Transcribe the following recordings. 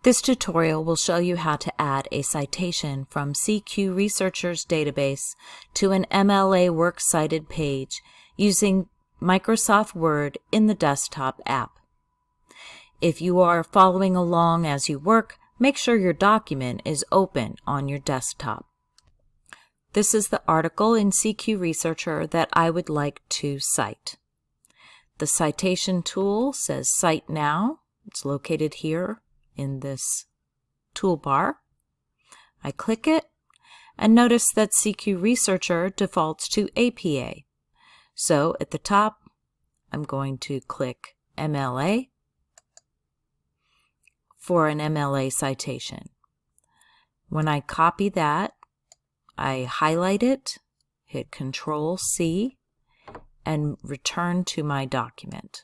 This tutorial will show you how to add a citation from CQ Researcher's database to an MLA Works Cited page using Microsoft Word in the desktop app. If you are following along as you work, make sure your document is open on your desktop. This is the article in CQ Researcher that I would like to cite. The citation tool says Cite Now. It's located here in this toolbar. I click it and notice that CQ Researcher defaults to APA. So at the top, I'm going to click MLA for an MLA citation. When I copy that, I highlight it, hit Control-C, and return to my document.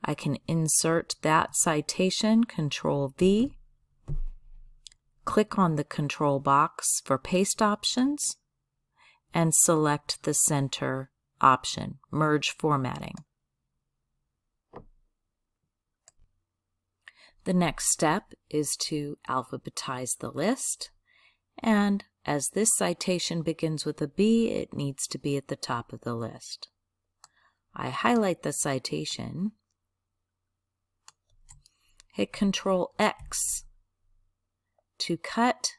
I can insert that citation, Control-V, click on the control box for paste options, and select the center option, Merge Formatting. The next step is to alphabetize the list, and as this citation begins with a B, it needs to be at the top of the list. I highlight the citation, hit Control-X to cut,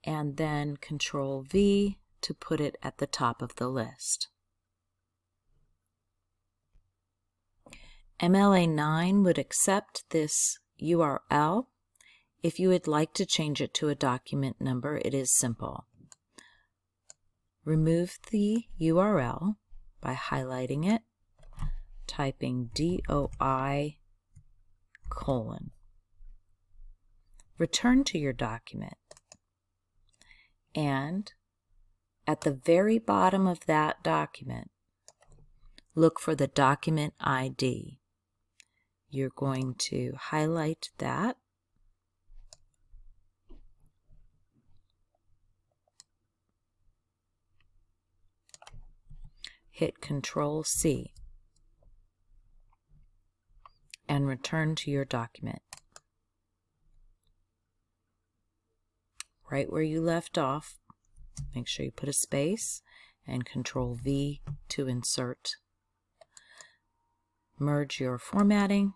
and then Control-V to put it at the top of the list. MLA 9 would accept this URL. If you would like to change it to a document number, it is simple. Remove the URL by highlighting it, typing DOI:. Return to your document, and at the very bottom of that document, look for the document ID. You're going to highlight that, hit Control-C, and return to your document. Right where you left off, make sure you put a space and Control-V to insert. Merge your formatting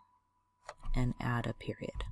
and add a period.